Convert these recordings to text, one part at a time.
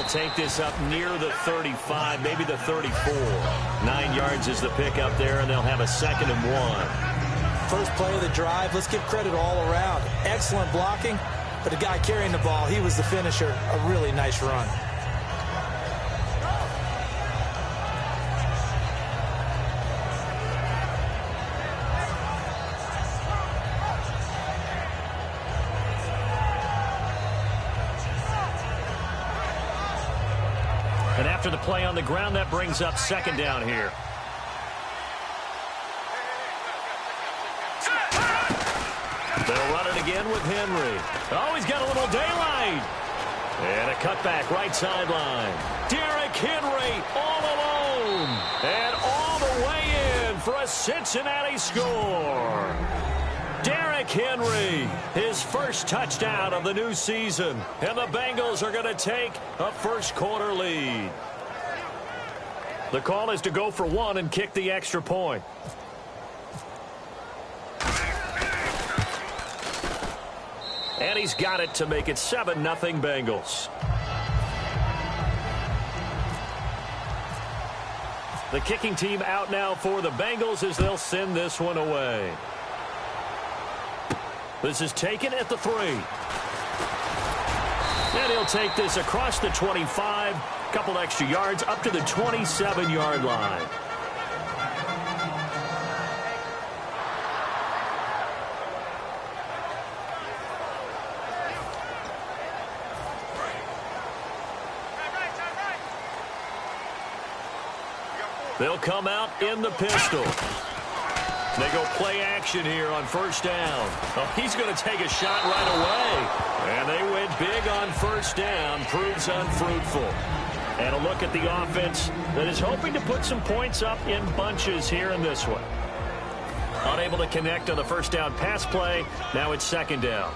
take this up near the 35, maybe the 34. 9 yards is the pickup there, and they'll have a 2nd and 1. First play of the drive, let's give credit all around. Excellent blocking, but the guy carrying the ball, he was the finisher. A really nice run. And after the play on the ground, that brings up 2nd down here. They'll run it again with Henry. Oh, he's got a little daylight. And a cutback right sideline. Derrick Henry all alone. And all the way in for a Cincinnati score. Derrick Henry, his first touchdown of the new season. And the Bengals are going to take a first-quarter lead. The call is to go for 1 and kick the extra point. And he's got it to make it 7-0 Bengals. The kicking team out now for the Bengals as they'll send this one away. This is taken at the 3. And he'll take this across the 25, couple extra yards up to the 27-yard line. They'll come out in the pistol. They go play action here on 1st down. Oh, he's going to take a shot right away. And they went big on 1st down. Proves unfruitful. And a look at the offense that is hoping to put some points up in bunches here in this one. Unable to connect on the 1st down pass play. Now it's 2nd down.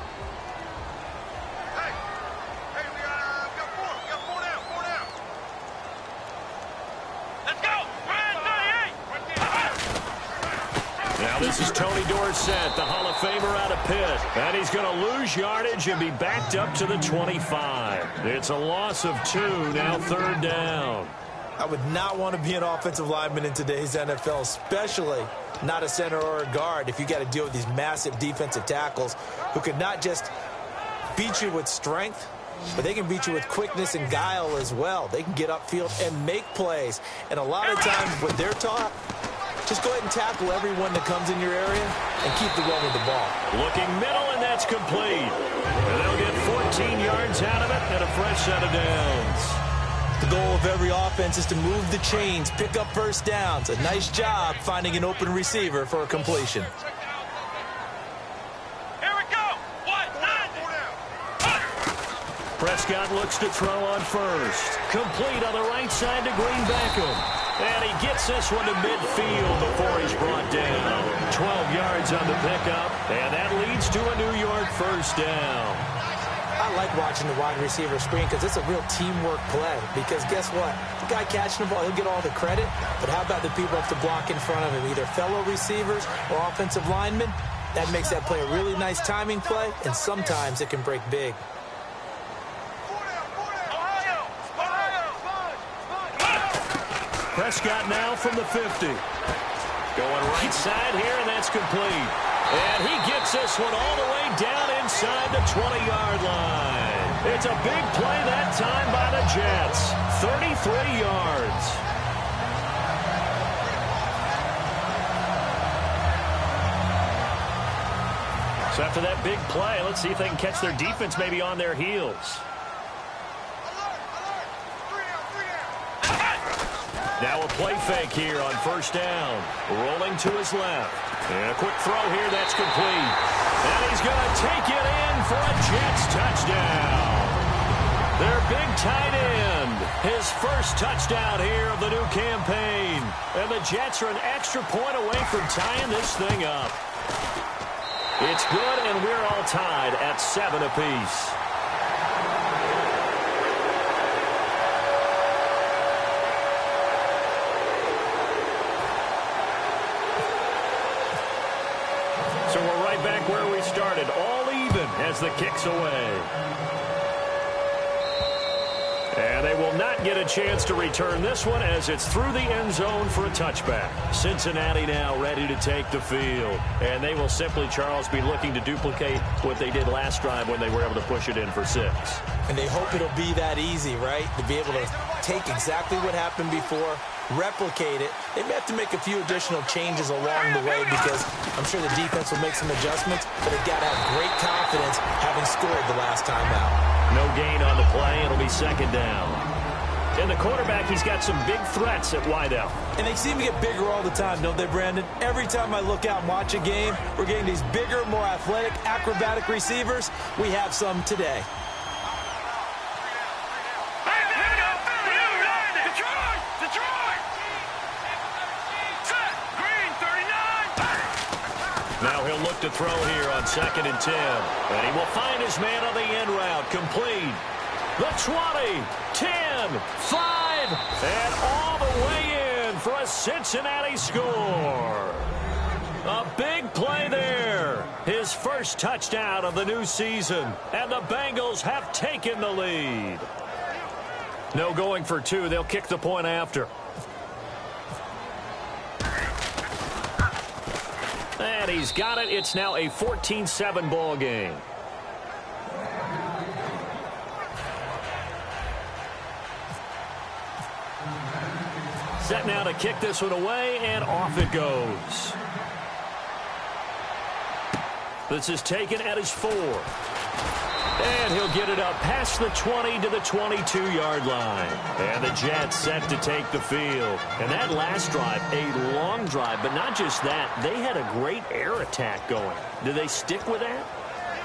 This is Tony Dorsett, the Hall of Famer out of Pitt. And he's going to lose yardage and be backed up to the 25. It's a loss of 2, now 3rd down. I would not want to be an offensive lineman in today's NFL, especially not a center or a guard, if you got to deal with these massive defensive tackles who could not just beat you with strength, but they can beat you with quickness and guile as well. They can get upfield and make plays. And a lot of times what they're taught, just go ahead and tackle everyone that comes in your area and keep the run with the ball. Looking middle, and that's complete. And they'll get 14 yards out of it and a fresh set of downs. The goal of every offense is to move the chains, pick up 1st downs. A nice job finding an open receiver for a completion. Here we go. Prescott looks to throw on 1st. Complete on the right side to Green Beckham. And he gets this one to midfield before he's brought down. 12 yards on the pickup, and that leads to a New York 1st down. I like watching the wide receiver screen because it's a real teamwork play. Because guess what? The guy catching the ball, he'll get all the credit. But how about the people have to block in front of him, either fellow receivers or offensive linemen? That makes that play a really nice timing play, and sometimes it can break big. Prescott now from the 50. Going right side here, and that's complete. And he gets this one all the way down inside the 20-yard line. It's a big play that time by the Jets. 33 yards. So after that big play, let's see if they can catch their defense maybe on their heels. Now a play fake here on 1st down. Rolling to his left. And a quick throw here, that's complete. And he's going to take it in for a Jets touchdown. Their big tight end. His first touchdown here of the new campaign. And the Jets are an extra point away from tying this thing up. It's good, and we're all tied at 7 apiece. So we're right back where we started, all even as the kick's away. And they will not get a chance to return this one as it's through the end zone for a touchback. Cincinnati now ready to take the field. And they will simply, Charles, be looking to duplicate what they did last drive when they were able to push it in for 6. And they hope it'll be that easy, right? To be able to take exactly what happened before, replicate it. They may have to make a few additional changes along the way because I'm sure the defense will make some adjustments, but they've got to have great confidence having scored the last time out. No gain on the play. It'll be 2nd down. And the quarterback, he's got some big threats at wideout. And they seem to get bigger all the time, don't they, Brandon? Every time I look out and watch a game, we're getting these bigger, more athletic, acrobatic receivers. We have some today. Now he'll look to throw here on 2nd and 10. And he will find his man on the end route. Complete. The 20, 10, 5, and all the way in for a Cincinnati score. A big play there. His first touchdown of the new season. And the Bengals have taken the lead. No going for 2. They'll kick the point after. And he's got it. It's now a 14-7 ball game. Set now to kick this one away, and off it goes. This is taken at his 4. And he'll get it up past the 20 to the 22-yard line. And the Jets set to take the field. And that last drive, a long drive, but not just that. They had a great air attack going. Do they stick with that?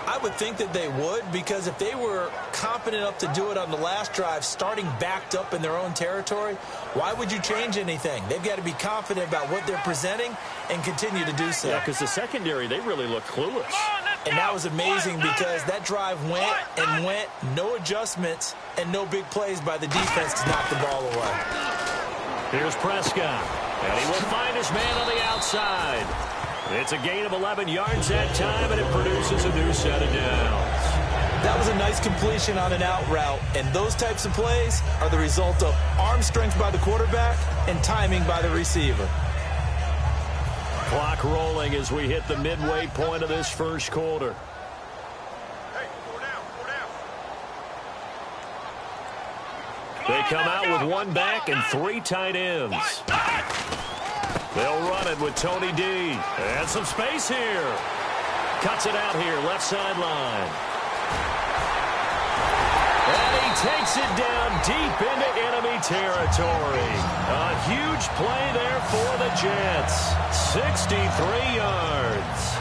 I would think that they would, because if they were confident enough to do it on the last drive, starting backed up in their own territory, why would you change anything? They've got to be confident about what they're presenting and continue to do so. Yeah, because the secondary, they really look clueless. And that was amazing because that drive went and went, no adjustments, and no big plays by the defense to knock the ball away. Here's Prescott, and he will find his man on the outside. It's a gain of 11 yards that time, and it produces a new set of downs. That was a nice completion on an out route, and those types of plays are the result of arm strength by the quarterback and timing by the receiver. Clock rolling as we hit the midway point of this first quarter. They come out with 1 back and 3 tight ends. They'll run it with Tony D. And some space here. Cuts it out here, left sideline. And he takes it down deep into enemy territory. A huge play there for the Jets. 63 yards.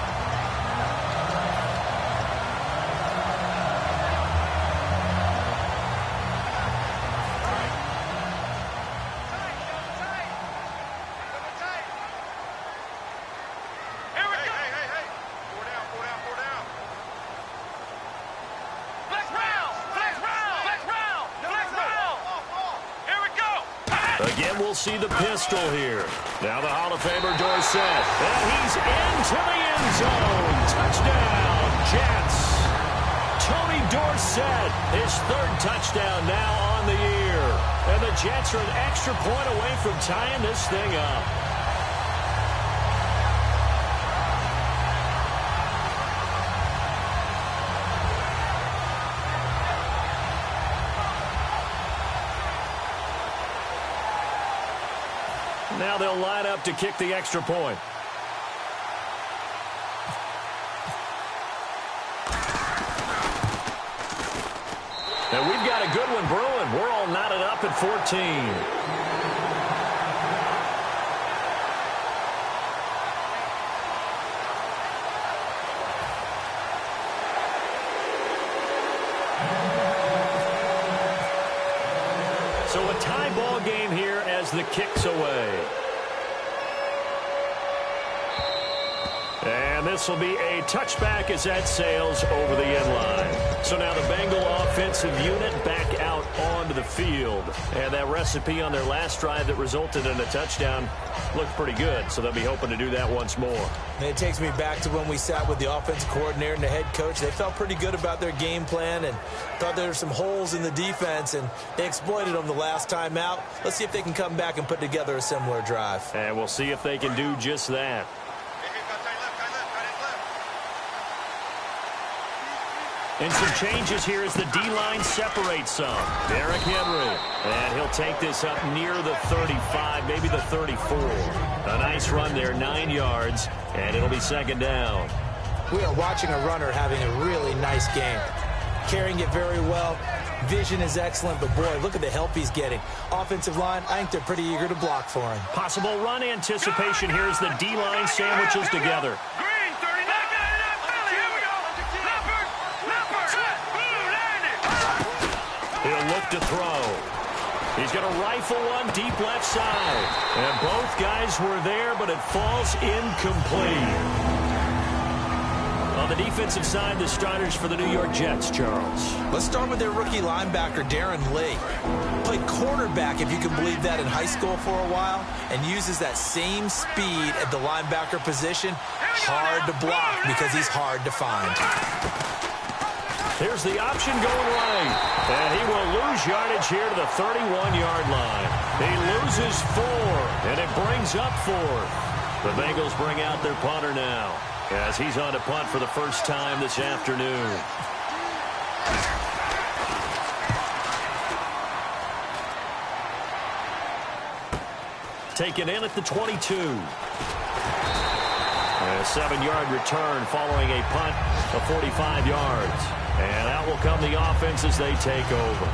Again, we'll see the pistol here. Now the Hall of Famer Dorsett. And he's into the end zone. Touchdown, Jets. Tony Dorsett, his 3rd touchdown now on the year. And the Jets are an extra point away from tying this thing up. Now they'll line up to kick the extra point. And we've got a good one brewing. We're all knotted up at 14. So a tie ball game here as the kick's away. And this will be a touchback as that sails over the end line. So now the Bengal offensive unit back out onto the the field. And that recipe on their last drive that resulted in a touchdown looked pretty good, so they'll be hoping to do that once more. And it takes me back to when we sat with the offensive coordinator and the head coach. They felt pretty good about their game plan and thought there were some holes in the defense, and they exploited them the last time out. Let's see if they can come back and put together a similar drive. And we'll see if they can do just that. And some changes here as the D-line separates some. Derrick Henry. And he'll take this up near the 35, maybe the 34. A nice run there, 9 yards, and it'll be second down. We are watching a runner having a really nice game. Carrying it very well. Vision is excellent, but boy, look at the help he's getting. Offensive line, I think they're pretty eager to block for him. Possible run anticipation here as the D-line sandwiches together. He'll look to throw. He's going to rifle one deep left side. And both guys were there, but it falls incomplete. On the defensive side, the starters for the New York Jets, Charles. Let's start with their rookie linebacker, Darren Lee. Played quarterback, if you can believe that, in high school for a while, and uses that same speed at the linebacker position. Hard to block because he's hard to find. Here's the option going right. And he will lose yardage here to the 31-yard line. He loses 4, and it brings up 4. The Bengals bring out their punter now, as he's on to punt for the first time this afternoon. Taken in at the 22. And a 7-yard return following a punt of 45 yards. And out will come the offense as they take over.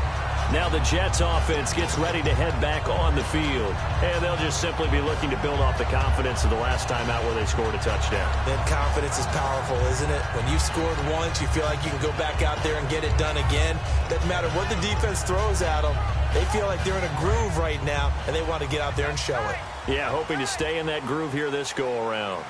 Now the Jets offense gets ready to head back on the field. And they'll just simply be looking to build off the confidence of the last time out where they scored a touchdown. Then confidence is powerful, isn't it? When you've scored once, you feel like you can go back out there and get it done again. Doesn't matter what the defense throws at them. They feel like they're in a groove right now, and they want to get out there and show it. Yeah, hoping to stay in that groove here this go-around.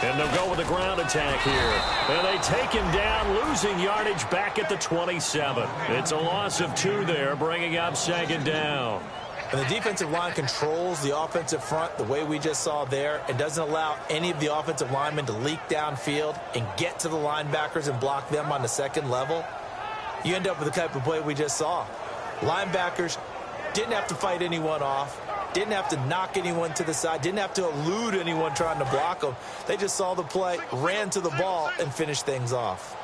And they'll go with a ground attack here. And they take him down, losing yardage back at the 27. It's a loss of 2 there, bringing up second down. And the defensive line controls the offensive front the way we just saw there. It doesn't allow any of the offensive linemen to leak downfield and get to the linebackers and block them on the second level. You end up with the type of play we just saw. Linebackers didn't have to fight anyone off. Didn't have to knock anyone to the side. Didn't have to elude anyone trying to block them. They just saw the play, ran to the ball, and finished things off.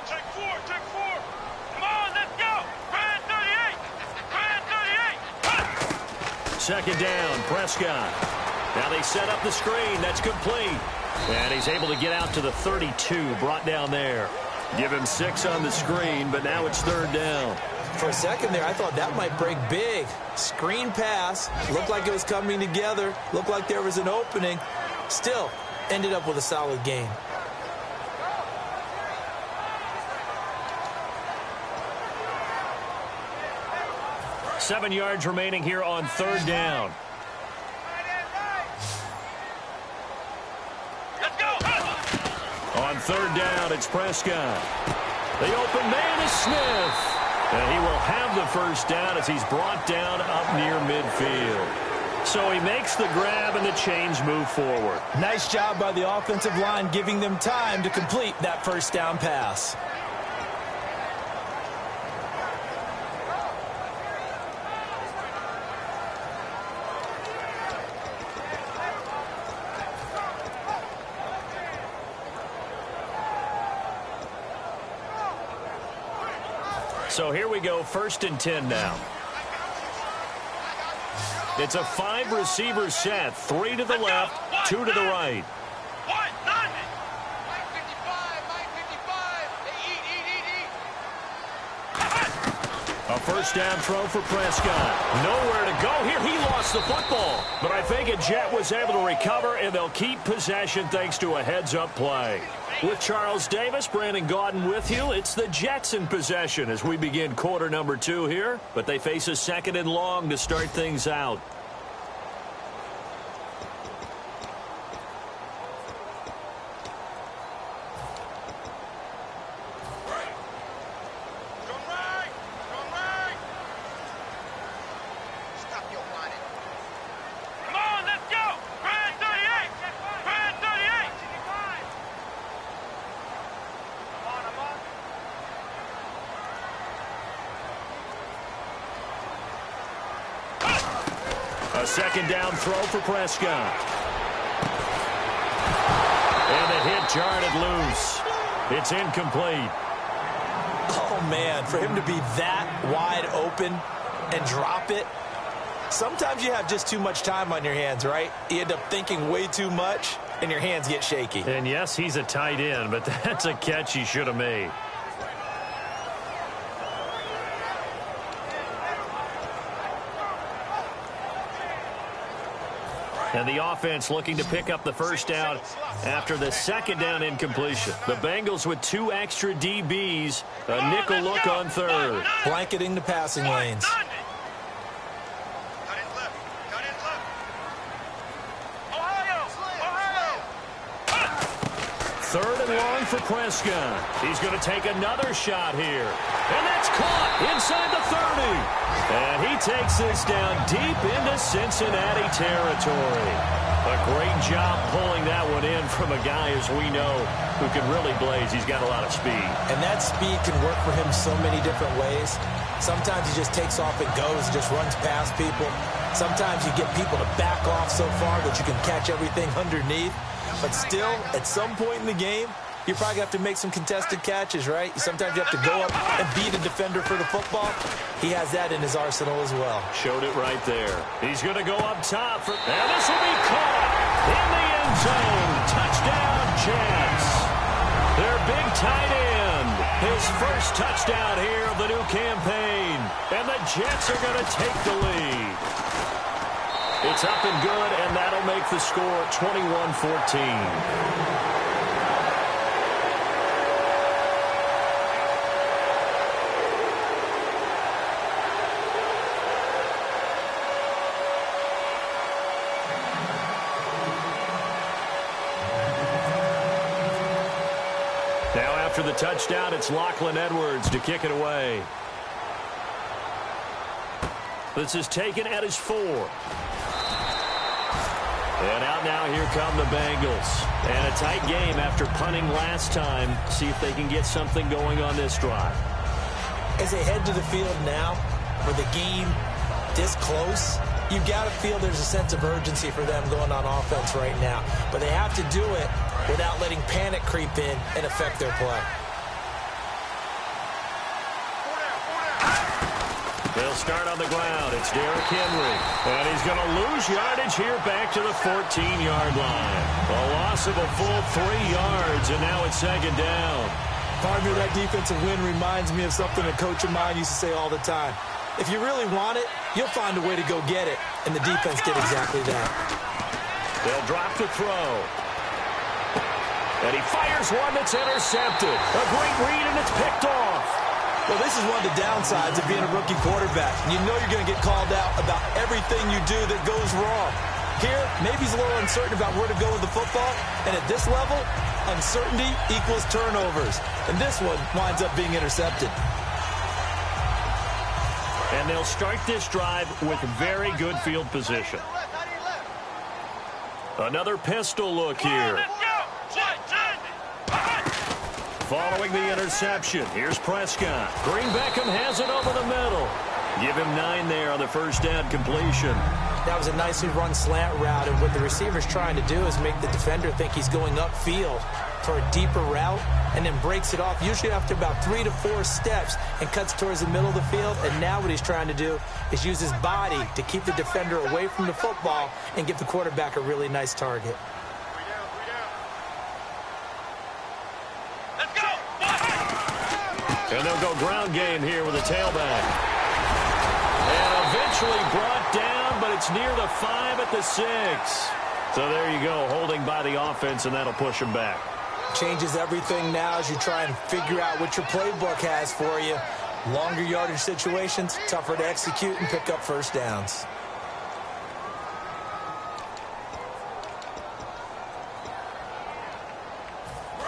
Take 4. Come on, let's go. Brand 38. Brand 38. Second down, Prescott. Now they set up the screen. That's complete. And he's able to get out to the 32, brought down there. Give him 6 on the screen, but now it's third down. For a second there, I thought that might break big. Screen pass. Looked like it was coming together. Looked like there was an opening. Still, ended up with a solid game. Seven yards remaining here on third down. Let's go. On third down, it's Prescott. The open man is Smith. And he will have the first down as he's brought down up near midfield. So he makes the grab and the chains move forward. Nice job by the offensive line giving them time to complete that first down pass. So here we go, 1st and 10 now. It's a 5-receiver set, 3 to the left, 2 to the right. A first down throw for Prescott. Nowhere to go here. He lost the football. But I think a Jet was able to recover, and they'll keep possession thanks to a heads-up play. With Charles Davis, Brandon Gaudin with you. It's the Jets in possession as we begin quarter number 2 here. But they face a 2nd and long to start things out. A second down throw for Prescott. And the hit jarred it loose. It's incomplete. Oh, man, for him to be that wide open and drop it. Sometimes you have just too much time on your hands, right? You end up thinking way too much, and your hands get shaky. And yes, he's a tight end, but that's a catch he should have made. And the offense looking to pick up the first down after the second down incompletion. The Bengals with 2 extra DBs, a nickel look on third. Blanketing the passing lanes. Third and long for Prescott. He's going to take another shot here. And that's caught inside the 30. And he takes this down deep into Cincinnati territory. A great job pulling that one in from a guy, as we know, who can really blaze. He's got a lot of speed. And that speed can work for him so many different ways. Sometimes he just takes off and goes, just runs past people. Sometimes you get people to back off so far that you can catch everything underneath. But still, at some point in the game, you probably have to make some contested catches, right? Sometimes you have to go up and beat a defender for the football. He has that in his arsenal as well. Showed it right there. He's going to go up top. And this will be caught in the end zone. Touchdown, Jets. Their big tight end. His first touchdown here of the new campaign. And the Jets are going to take the lead. It's up and good, and that'll make the score 21-14. Now after the touchdown, it's Lachlan Edwards to kick it away. This is taken at his 4. And out now, here come the Bengals. And a tight game after punting last time. See if they can get something going on this drive. As they head to the field now, with the game this close, you've got to feel there's a sense of urgency for them going on offense right now. But they have to do it without letting panic creep in and affect their play. They'll start on the ground. It's Derrick Henry. And he's going to lose yardage here back to the 14-yard line. A loss of a full 3 yards, and now it's second down. Partner, that defensive win reminds me of something a coach of mine used to say all the time. If you really want it, you'll find a way to go get it. And the defense did exactly that. They'll drop the throw. And he fires one that's intercepted. A great read, and it's picked off. Well, this is one of the downsides of being a rookie quarterback. You know you're going to get called out about everything you do that goes wrong. Here, maybe he's a little uncertain about where to go with the football. And at this level, uncertainty equals turnovers. And this one winds up being intercepted. And they'll start this drive with very good field position. Another pistol look here. Following the interception, here's Prescott. Green Beckham has it over the middle. Give him 9 there on the first down completion. That was a nicely run slant route, and what the receiver's trying to do is make the defender think he's going upfield for a deeper route, and then breaks it off, usually after about 3 to 4 steps, and cuts towards the middle of the field. And now what he's trying to do is use his body to keep the defender away from the football and give the quarterback a really nice target. And they'll go ground game here with a tailback. And eventually brought down, but it's near the 5 at the 6. So there you go, holding by the offense, and that'll push them back. Changes everything now as you try and figure out what your playbook has for you. Longer yardage situations, tougher to execute and pick up first downs.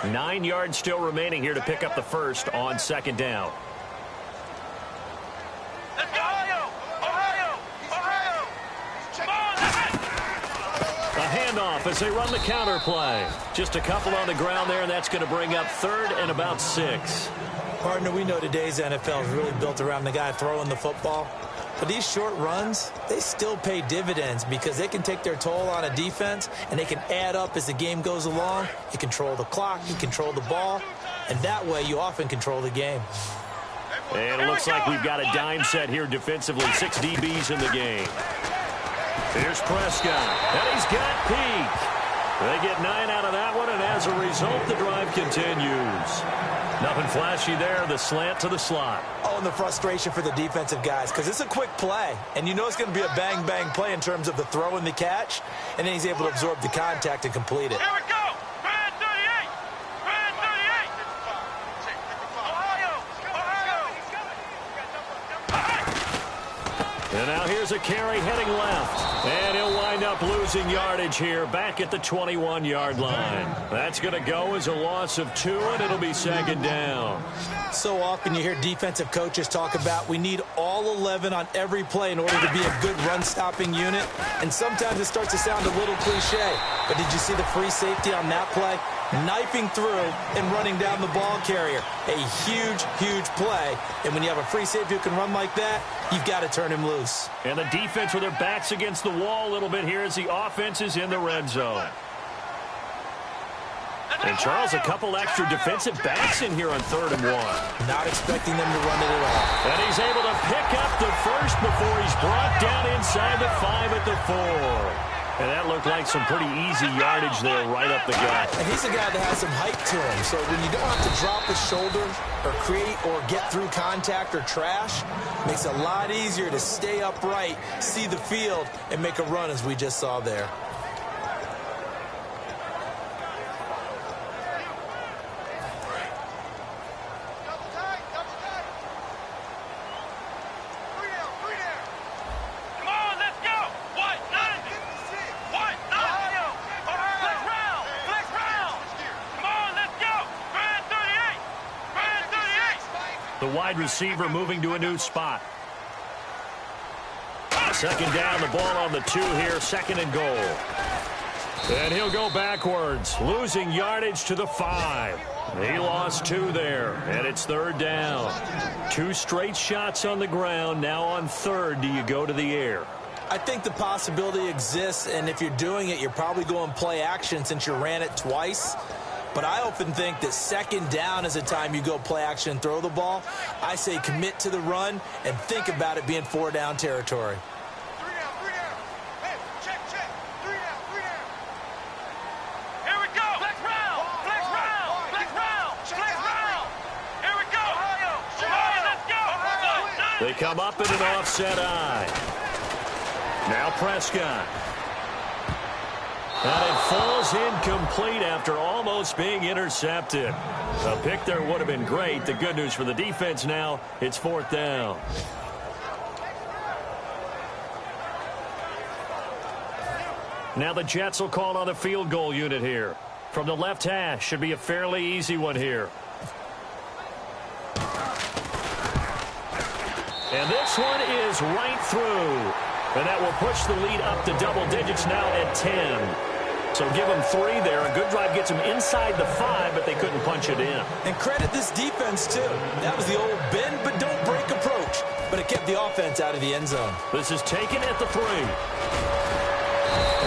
Nine yards still remaining here to pick up the first on second down. Let's go! Ohio! A handoff as they run the counter play. Just a couple on the ground there, and that's going to bring up third and about 6. Partner, we know today's NFL is really built around the guy throwing the football. But these short runs, they still pay dividends because they can take their toll on a defense and they can add up as the game goes along. You control the clock, you control the ball, and that way you often control the game. And it looks like we've got a dime set here defensively. 6 DBs in the game. Here's Prescott, and he's got Peak. They get 9 out of that one, and as a result, the drive continues. Nothing flashy there, the slant to the slot. Oh, and the frustration for the defensive guys, because it's a quick play, and you know it's going to be a bang-bang play in terms of the throw and the catch, and then he's able to absorb the contact and complete it. Here we go. Brand 38. Brand 38. Ohio. And now here's a carry heading left. And he'll wind up losing yardage here back at the 21-yard line. That's going to go as a loss of 2, and it'll be 2nd down. So often you hear defensive coaches talk about we need all 11 on every play in order to be a good run-stopping unit. And sometimes it starts to sound a little cliche. But did you see the free safety on that play? Knifing through and running down the ball carrier. A huge, huge play. And when you have a free safety who can run like that, you've got to turn him loose. And the defense with their backs against the wall a little bit here as the offense is in the red zone. And Charles, a couple extra defensive backs in here on 3rd and 1. Not expecting them to run it at all. And he's able to pick up the first before he's brought down inside the 5 at the 4. And that looked like some pretty easy yardage there right up the gut. And he's a guy that has some height to him. So when you don't have to drop his shoulder or create or get through contact or trash, it makes it a lot easier to stay upright, see the field, and make a run as we just saw there. The wide receiver moving to a new spot. 2nd down, the ball on the 2 here, 2nd and goal. And he'll go backwards, losing yardage to the 5. He lost 2 there, and it's 3rd down. 2 straight shots on the ground. Now on 3rd, do you go to the air? I think the possibility exists, and if you're doing it, you're probably going play action since you ran it twice. But I often think that 2nd down is the time you go play action and throw the ball. I say commit to the run and think about it being 4-down territory. 3 down. Hey, check. 3 down. Here we go. Flex round. Here we go. Ohio, let's go. They come up in an offset eye. Now Prescott. And it falls incomplete after almost being intercepted. A pick there would have been great. The good news for the defense now, it's 4th down. Now the Jets will call on a field goal unit here. From the left hash, should be a fairly easy one here. And this one is right through. And that will push the lead up to double digits now at 10. So give them 3 there. A good drive gets them inside the 5, but they couldn't punch it in. And credit this defense, too. That was the old bend but don't break approach. But it kept the offense out of the end zone. This is taken at the 3.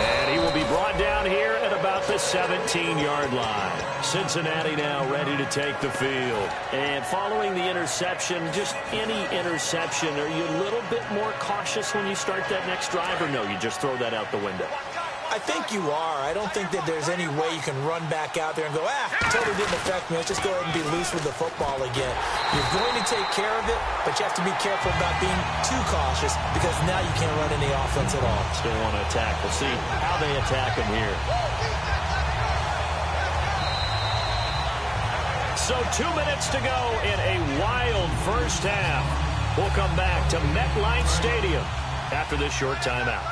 And he will be brought down here at about the 17-yard line. Cincinnati now ready to take the field. And following the interception, just any interception, are you a little bit more cautious when you start that next drive, or no, you just throw that out the window? I think you are. I don't think that there's any way you can run back out there and go, totally didn't affect me. Let's just go ahead and be loose with the football again. You're going to take care of it, but you have to be careful about being too cautious because now you can't run any offense at all. Still want to attack. We'll see how they attack him here. So 2 minutes to go in a wild first half. We'll come back to MetLife Stadium after this short timeout.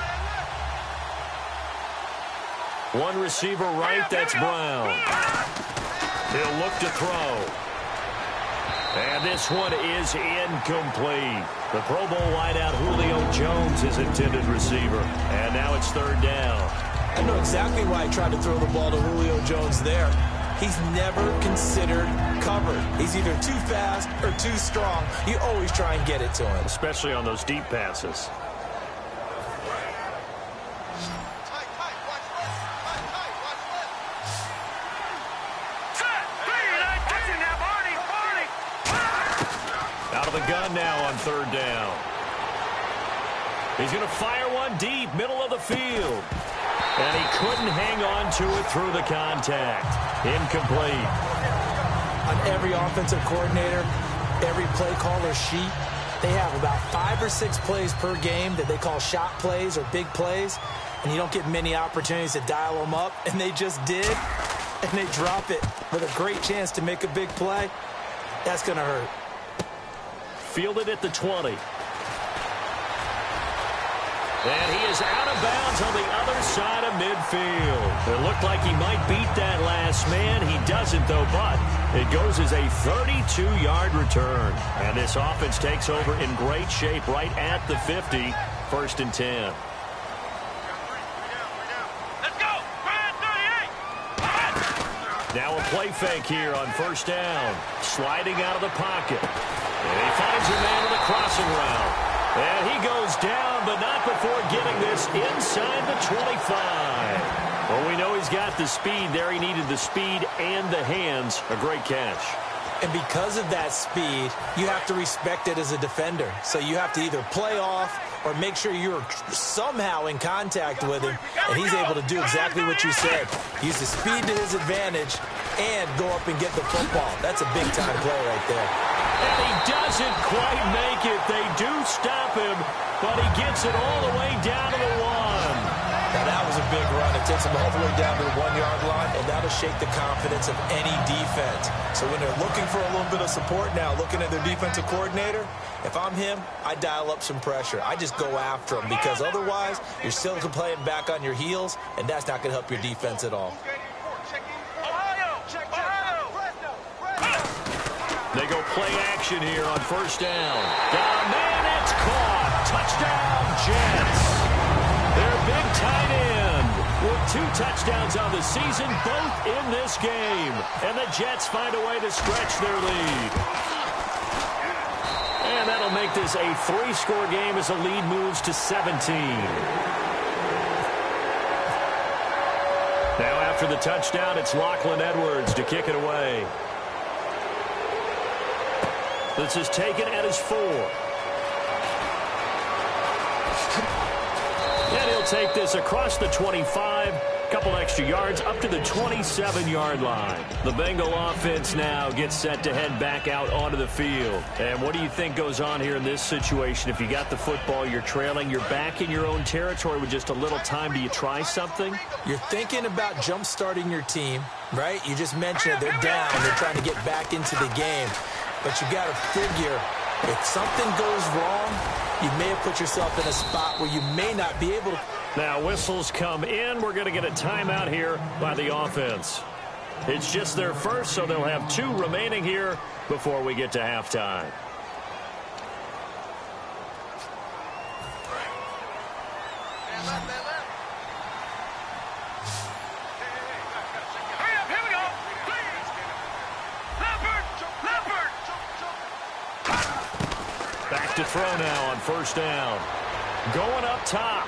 One receiver right, that's Brown. He'll look to throw. And this one is incomplete. The Pro Bowl wideout Julio Jones is intended receiver. And now it's 3rd down. I know exactly why I tried to throw the ball to Julio Jones there. he's never considered covered. He's either too fast or too strong. You always try and get it to him. Especially on those deep passes. Out of the gun now on third down. He's going to fire one deep, middle of the field. And he couldn't hang on to it through the contact. Incomplete. On every offensive coordinator, every play caller sheet, they have about 5 or 6 plays per game that they call shot plays or big plays. And you don't get many opportunities to dial them up. And they just did. And they drop it with a great chance to make a big play. That's going to hurt. Fielded at the 20. And he is out of bounds on the other side of midfield. It looked like he might beat that last man. He doesn't, though, but it goes as a 32-yard return. And this offense takes over in great shape right at the 50. 1st and 10. Let's go! Ryan 38! Now a play fake here on 1st down. Sliding out of the pocket. And he finds a man with a crossing route. And he goes down, but not before getting this inside the 25. Well, we know he's got the speed there. He needed the speed and the hands. A great catch. And because of that speed, you have to respect it as a defender. So you have to either play off or make sure you're somehow in contact with him. And he's able to do exactly what you said. Use the speed to his advantage and go up and get the football. That's a big-time play right there. And he doesn't quite make it. They do stop him, but he gets it all the way down to the 1. Now, that was a big run. It takes them all the way down to the 1-yard line, and that'll shake the confidence of any defense. So when they're looking for a little bit of support now, looking at their defensive coordinator, if I'm him, I dial up some pressure. I just go after him because otherwise you're still playing back on your heels, and that's not going to help your defense at all. They go play action here on 1st down. Down, man, it's caught. Touchdown, Jets. Their big tight end with 2 touchdowns on the season, both in this game. And the Jets find a way to stretch their lead. And that'll make this a 3-score game as the lead moves to 17. Now after the touchdown, it's Lachlan Edwards to kick it away. This is taken at his 4. And he'll take this across the 25. Couple extra yards up to the 27-yard line. The Bengal offense now gets set to head back out onto the field. And what do you think goes on here in this situation? If you got the football, you're trailing, you're back in your own territory with just a little time. Do you try something? You're thinking about jump-starting your team, right? You just mentioned it. They're down. They're trying to get back into the game. But you got to figure, if something goes wrong, you may have put yourself in a spot where you may not be able to. Now whistles come in. We're going to get a timeout here by the offense. It's just their first, so they'll have 2 remaining here before we get to halftime. Back to throw now on 1st down. Going up top.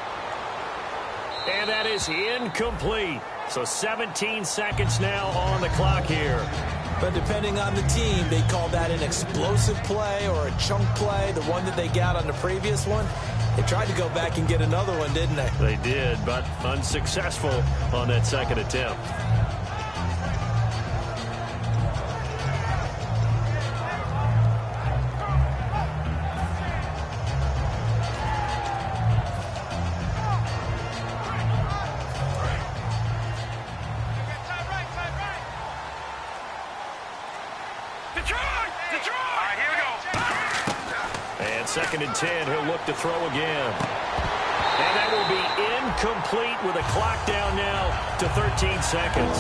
And that is incomplete. So 17 seconds now on the clock here. But depending on the team, they call that an explosive play or a chunk play. The one that they got on the previous one, they tried to go back and get another one, didn't they? They did, but unsuccessful on that second attempt. And 2nd and 10, he'll look to throw again. And that will be incomplete with a clock down now to 13 seconds.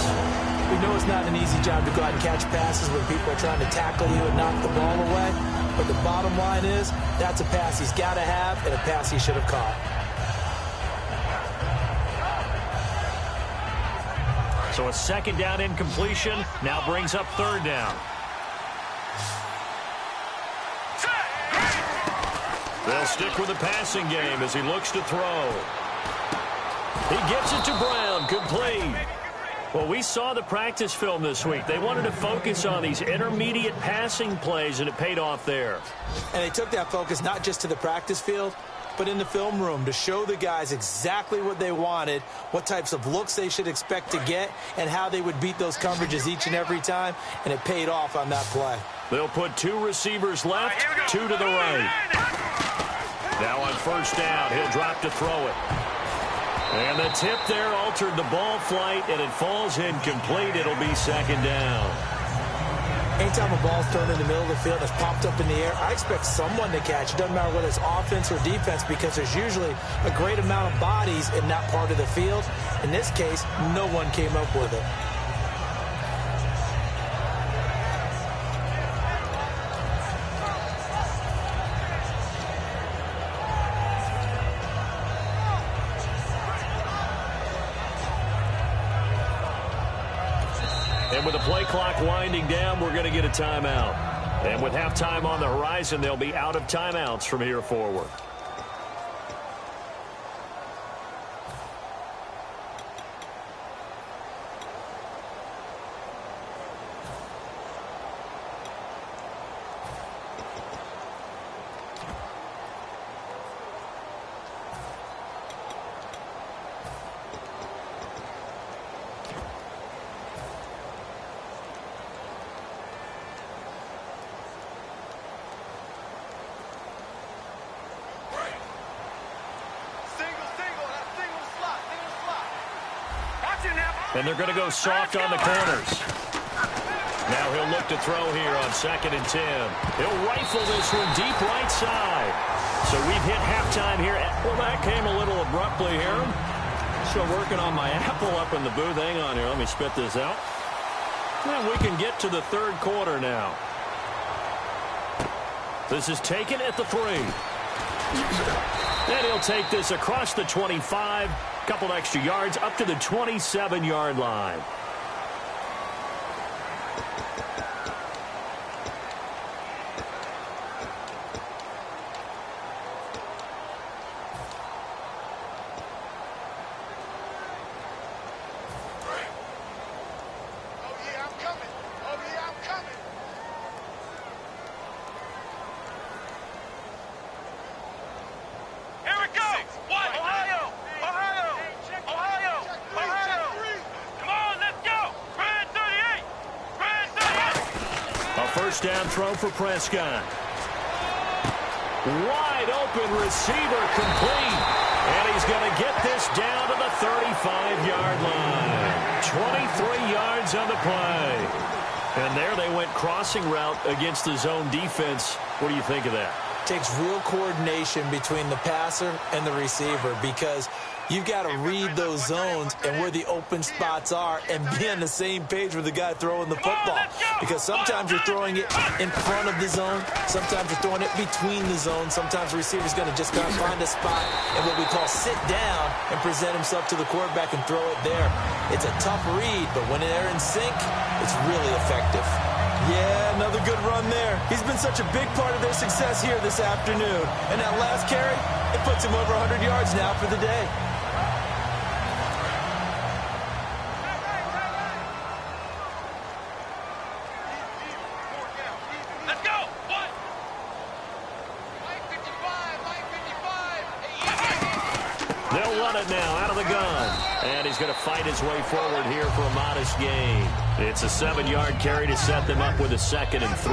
We know it's not an easy job to go out and catch passes when people are trying to tackle you and knock the ball away. But the bottom line is, that's a pass he's got to have and a pass he should have caught. So a second down incompletion now brings up third down. They'll stick with the passing game as he looks to throw. He gets it to Brown, complete. Well, we saw the practice film this week. They wanted to focus on these intermediate passing plays, and it paid off there. And they took that focus not just to the practice field, but in the film room to show the guys exactly what they wanted, what types of looks they should expect to get, and how they would beat those coverages each and every time, and it paid off on that play. They'll put two receivers left, two to the right. Now on first down, he'll drop to throw it. And the tip there altered the ball flight, and it falls incomplete. It'll be second down. Anytime a ball's thrown in the middle of the field and it's popped up in the air, I expect someone to catch. It doesn't matter whether it's offense or defense, because there's usually a great amount of bodies in that part of the field. In this case, no one came up with it. And with the play clock winding down, we're going to get a timeout. And with halftime on the horizon, they'll be out of timeouts from here forward. And they're going to go soft on the corners. Now he'll look to throw here on 2nd and 10. He'll rifle this one deep right side. So we've hit halftime here. Well, that came a little abruptly here. Still working on my apple up in the booth. Hang on here. Let me spit this out. And we can get to the third quarter now. This is taken at the 3. And he'll take this across the 25. Couple extra yards up to the 27-yard line. First down throw for Prescott. Wide open receiver, complete. And he's going to get this down to the 35-yard line. 23 yards on the play. And there they went crossing route against the zone defense. What do you think of that? Takes real coordination between the passer and the receiver, because you've got to read those zones and where the open spots are and be on the same page with the guy throwing the football. Because sometimes you're throwing it in front of the zone. Sometimes you're throwing it between the zones. Sometimes the receiver's going to just kind of find a spot and what we call sit down and present himself to the quarterback and throw it there. It's a tough read, but when they're in sync, it's really effective. Yeah, another good run there. He's been such a big part of their success here this afternoon. And that last carry, it puts him over 100 yards now for the day. Let's go! What? They'll run it now out of the gun. And he's going to fight his way forward here for a modest gain. It's a 7-yard carry to set them up with a 2nd and 3.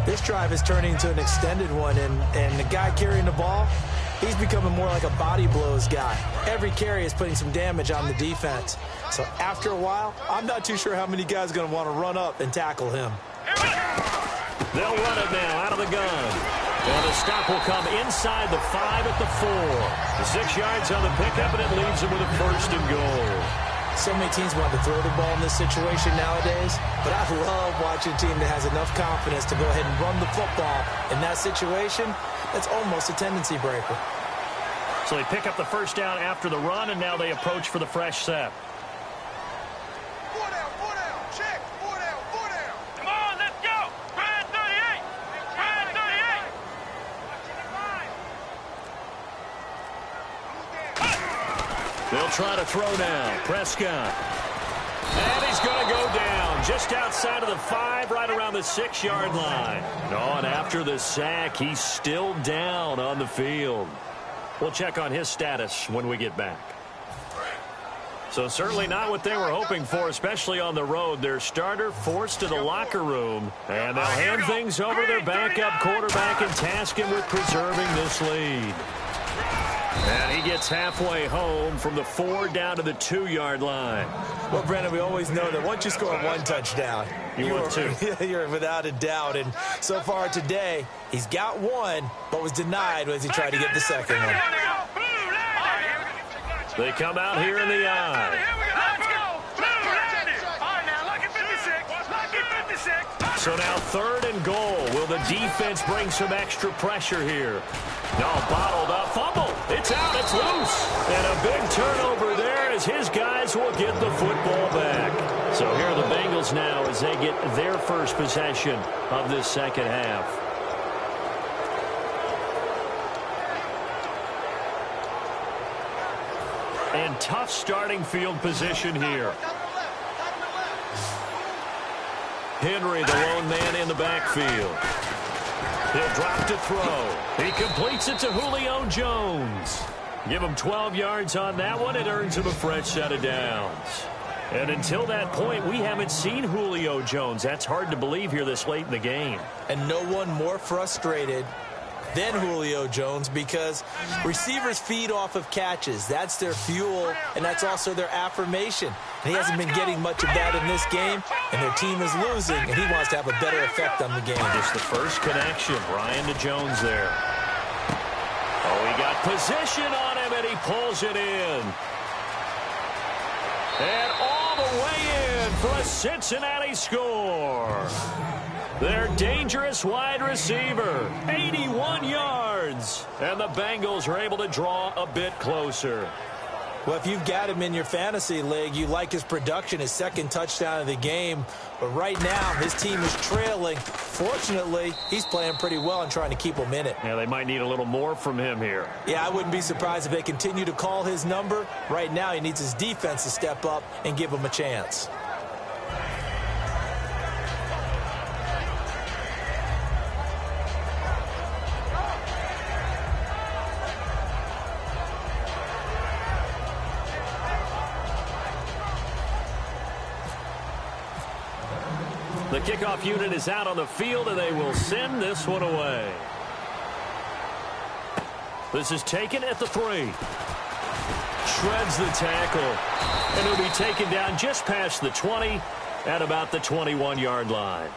This drive is turning into an extended one, and the guy carrying the ball, he's becoming more like a body blows guy. Every carry is putting some damage on the defense. So after a while, I'm not too sure how many guys are going to want to run up and tackle him. They'll run it now out of the gun. And the stop will come inside the 5 at the 4. The 6 yards on the pickup, and it leaves them with a 1st and goal. So many teams want to throw the ball in this situation nowadays, but I love watching a team that has enough confidence to go ahead and run the football in that situation. That's almost a tendency breaker. So they pick up the first down after the run, and now they approach for the fresh set. Four down. Check. Four down. Come on, let's go. Brad 38. Brad 38. They'll try to throw now. Prescott. And he's going to go down just outside of the 5, right around the 6-yard line. Oh, and after the sack, he's still down on the field. We'll check on his status when we get back. So certainly not what they were hoping for, especially on the road. Their starter forced to the locker room, and they'll hand things over to their backup quarterback and task him with preserving this lead. And he gets halfway home from the 4 down to the 2-yard line. Well, Brandon, we always know that once you score one touchdown, you're without a doubt. And so far today, he's got one, but was denied as he tried to get the second one. They come out here in the eye. So now 3rd and goal. Will the defense bring some extra pressure here? No, bottled up. Fumble. It's out. It's loose. And a big turnover there as his guys will get the football back. So here are the Bengals now as they get their first possession of this second half. And tough starting field position here. Henry, the lone man in the backfield. He'll drop to throw. He completes it to Julio Jones. Give him 12 yards on that one. It earns him a fresh set of downs. And until that point, we haven't seen Julio Jones. That's hard to believe here this late in the game. And no one more frustrated than Julio Jones because receivers feed off of catches. That's their fuel, and that's also their affirmation. And he hasn't been getting much of that in this game, and their team is losing, and he wants to have a better effect on the game. Just the first connection, Ryan to Jones there. Oh, he got position on him, and he pulls it in. And all the way in for a Cincinnati score. Their dangerous wide receiver, 81 yards. And the Bengals are able to draw a bit closer. Well, if you've got him in your fantasy league, you like his production, his second touchdown of the game. But right now, his team is trailing. Fortunately, he's playing pretty well and trying to keep them in it. Yeah, they might need a little more from him here. Yeah, I wouldn't be surprised if they continue to call his number. Right now, he needs his defense to step up and give him a chance. The kickoff unit is out on the field, and they will send this one away. This is taken at the 3. Shreds the tackle. And it'll be taken down just past the 20 at about the 21-yard line.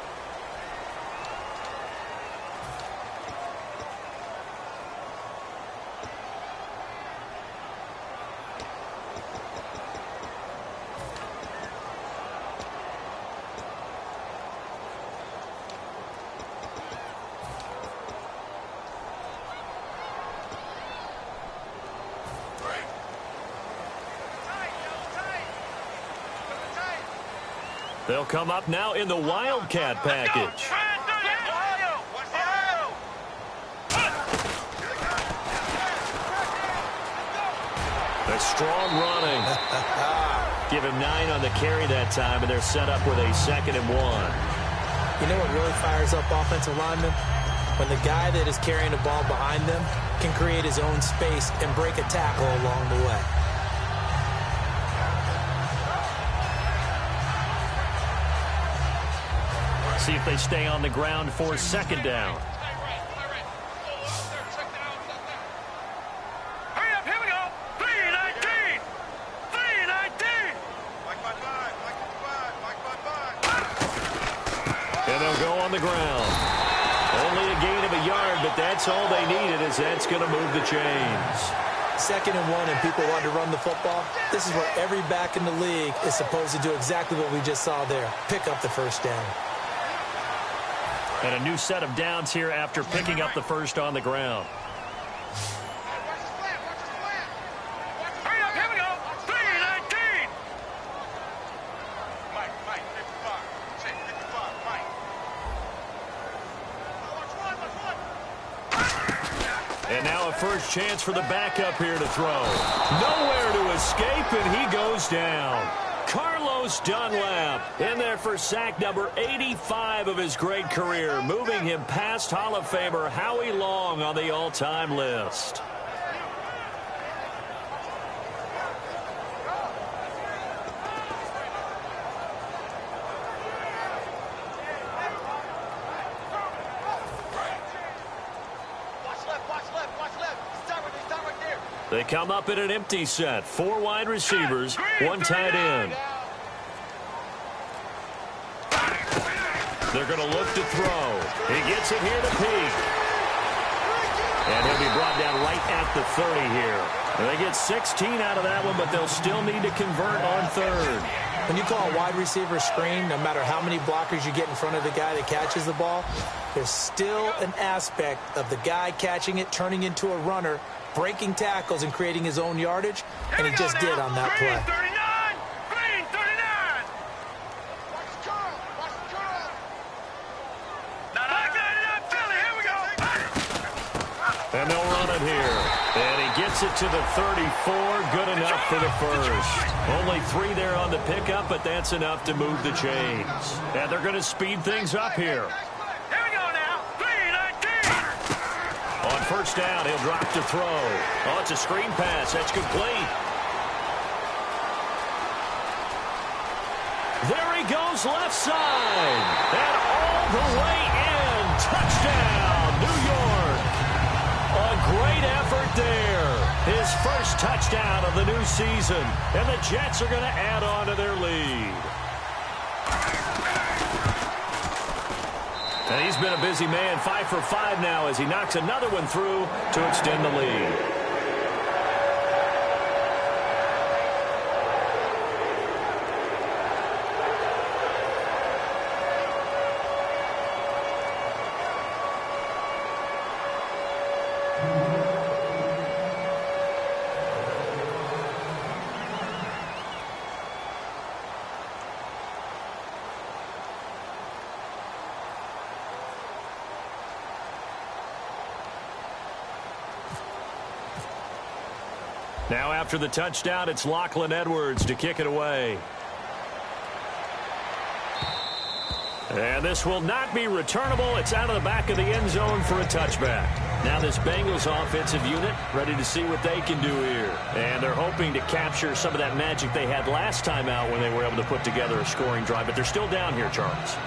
They'll come up now in the Wildcat package. A strong running. Give him 9 on the carry that time, and they're set up with a 2nd and 1. You know what really fires up offensive linemen? When the guy that is carrying the ball behind them can create his own space and break a tackle along the way. See if they stay on the ground for 2nd down. Hurry up, here we go. 3-19. 3-19. And they'll go on the ground. Only a gain of a yard, but that's all they needed, as that's going to move the chains. 2nd and 1 and people want to run the football. This is where every back in the league is supposed to do exactly what we just saw there. Pick up the first down. And a new set of downs here after picking up the first on the ground. Hurry up, here we go. 3-19. first chance for the backup here to throw. Nowhere to escape, and he goes down. Carlos Dunlap in there for sack number 85 of his great career, moving him past Hall of Famer Howie Long on the all-time list. They come up in an empty set. 4 wide receivers, 1 tight end. They're going to look to throw. He gets it here to Peak. And he'll be brought down right at the 30 here. And they get 16 out of that one, but they'll still need to convert on third. When you call a wide receiver screen, no matter how many blockers you get in front of the guy that catches the ball, there's still an aspect of the guy catching it, turning into a runner, breaking tackles and creating his own yardage, and he just did on that play. Green 39. Watch the curl. Watch the curl. Here we go. And they'll run it here. And he gets it to the 34. Good enough for the first. Only 3 there on the pickup, but that's enough to move the chains. And they're going to speed things up here. Here we go now. 3-19. On first down, he'll drop to throw. Oh, it's a screen pass. That's complete. There he goes left side. And all the way in. Touchdown, New York. A great effort there. His first touchdown of the new season. And the Jets are going to add on to their lead. And he's been a busy man, 5 for 5 now as he knocks another one through to extend the lead. Now after the touchdown, it's Lachlan Edwards to kick it away. And this will not be returnable. It's out of the back of the end zone for a touchback. Now this Bengals offensive unit ready to see what they can do here. And they're hoping to capture some of that magic they had last time out when they were able to put together a scoring drive. But they're still down here, Charles.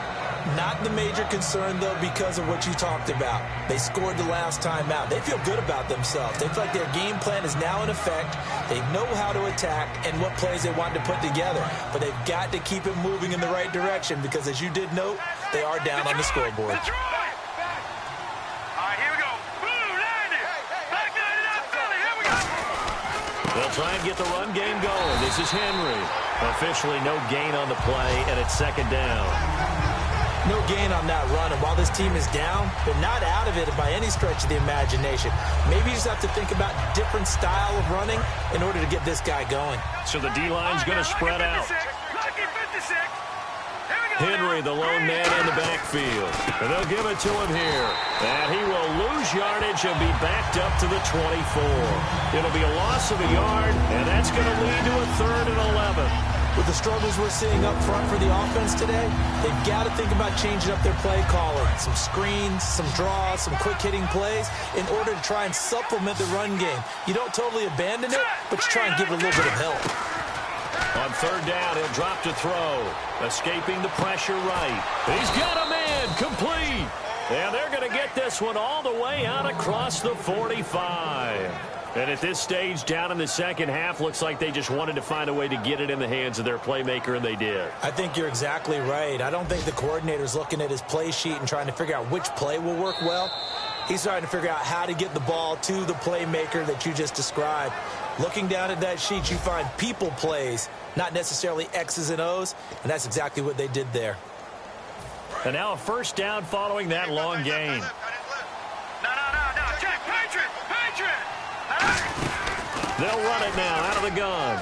Not the major concern, though, because of what you talked about. They scored the last time out. They feel good about themselves. They feel like their game plan is now in effect. They know how to attack and what plays they want to put together. But they've got to keep it moving in the right direction because, as you did note, they are down on the scoreboard. All right, here we go. Blue 90. Back 99 Philly. Here we go. They'll try and get the run game going. This is Henry. Officially no gain on the play, and it's second down. No gain on that run, and while this team is down, they're not out of it by any stretch of the imagination. Maybe you just have to think about different style of running in order to get this guy going. So the D-line's going to spread out. Henry, the lone man in the backfield. And they'll give it to him here. And he will lose yardage and be backed up to the 24. It'll be a loss of a yard, and that's going to lead to a 3rd and 11. With the struggles we're seeing up front for the offense today, they've got to think about changing up their play calling. Some screens, some draws, some quick-hitting plays in order to try and supplement the run game. You don't totally abandon it, but you try and give it a little bit of help. On third down, he'll drop to throw. Escaping the pressure right. He's got a man complete. And they're going to get this one all the way out across the 45. And at this stage, down in the second half, looks like they just wanted to find a way to get it in the hands of their playmaker, and they did. I think you're exactly right. I don't think the coordinator's looking at his play sheet and trying to figure out which play will work well. He's trying to figure out how to get the ball to the playmaker that you just described. Looking down at that sheet, you find people plays, not necessarily X's and O's, and that's exactly what they did there. And now a first down following that long gain. No. Check. Patriot. They'll run it now out of the gun.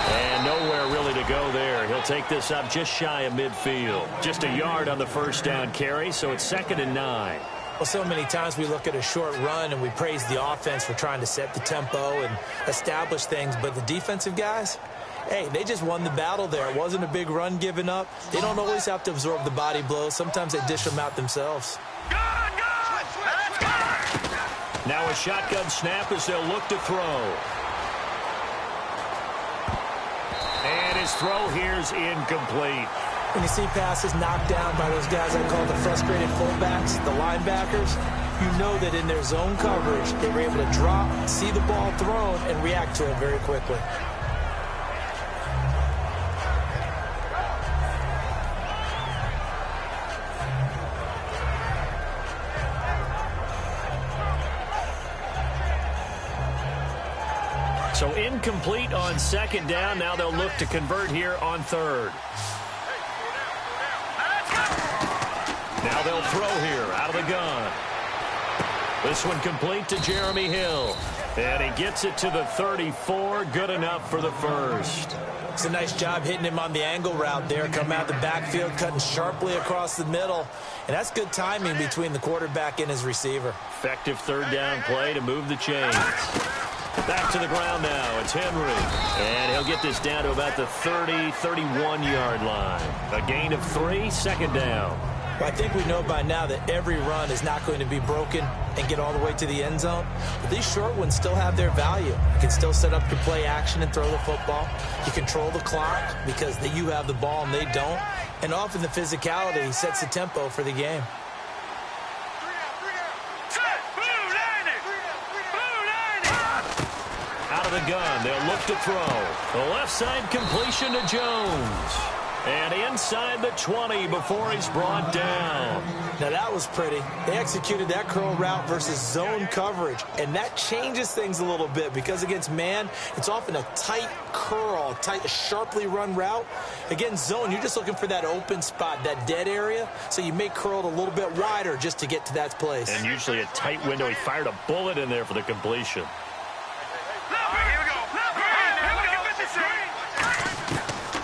And nowhere really to go there. He'll take this up just shy of midfield. Just a yard on the first down carry, so it's 2nd and 9. Well, so many times we look at a short run and we praise the offense for trying to set the tempo and establish things, but the defensive guys, hey, they just won the battle there. It wasn't a big run given up. They don't always have to absorb the body blows. Sometimes they dish them out themselves. Now a shotgun snap as they'll look to throw. And his throw here's incomplete. When you see passes knocked down by those guys I call the frustrated fullbacks, the linebackers, you know that in their zone coverage, they were able to drop, see the ball thrown, and react to it very quickly. So incomplete on second down. Now they'll look to convert here on third. Now they'll throw here out of the gun. This one complete to Jeremy Hill. And he gets it to the 34. Good enough for the first. It's a nice job hitting him on the angle route there. Come out the backfield, cutting sharply across the middle. And that's good timing between the quarterback and his receiver. Effective third down play to move the chains. Back to the ground now. It's Henry. And he'll get this down to about the 30, 31-yard line. A gain of 3, second down. Well, I think we know by now that every run is not going to be broken and get all the way to the end zone. But these short ones still have their value. You can still set up your play action and throw the football. You control the clock because you have the ball and they don't. And often the physicality sets the tempo for the game. Out of the gun, they'll look to throw. The left side completion to Jones. And inside the 20 before he's brought down. Now that was pretty. They executed that curl route versus zone coverage. And that changes things a little bit because against man, it's often a tight curl, tight, sharply run route. Against zone, you're just looking for that open spot, that dead area. So you make curl a little bit wider just to get to that place. And usually a tight window. He fired a bullet in there for the completion.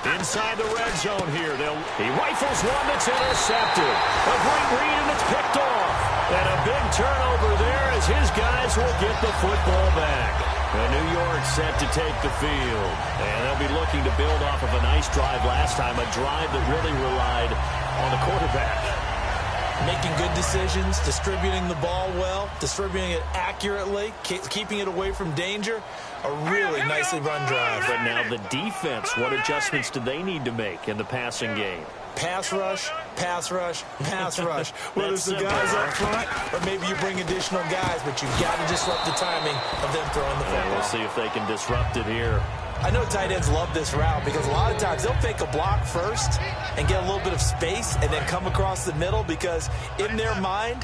Inside the red zone here. He rifles one that's intercepted. A great read, and it's picked off. And a big turnover there as his guys will get the football back. And New York set to take the field. And they'll be looking to build off of a nice drive last time, a drive that really relied on the quarterback. Making good decisions, distributing the ball well, distributing it accurately, keeping it away from danger. A really nicely run drive. But now the defense, what adjustments do they need to make in the passing game? Pass rush, pass rush, pass rush. Whether it's the guys up front or maybe you bring additional guys, but you've got to disrupt the timing of them throwing the football. We'll see if they can disrupt it here. I know tight ends love this route because a lot of times they'll fake a block first and get a little bit of space and then come across the middle because in their mind,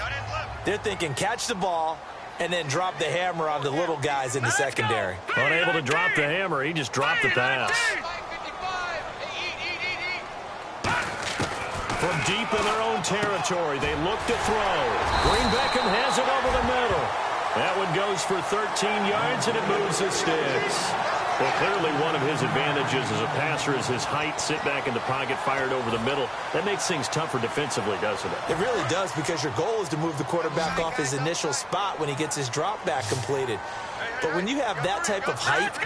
they're thinking catch the ball and then drop the hammer on the little guys in the secondary. Unable to drop the hammer, he just dropped the pass. From deep in their own territory, they look to throw. Green Beckham has it over the middle. That one goes for 13 yards, and it moves the sticks. Well, clearly one of his advantages as a passer is his height. Sit back in the pocket, fired over the middle. That makes things tougher defensively, doesn't it? It really does because your goal is to move the quarterback off his initial spot when he gets his drop back completed. But when you have that type of height,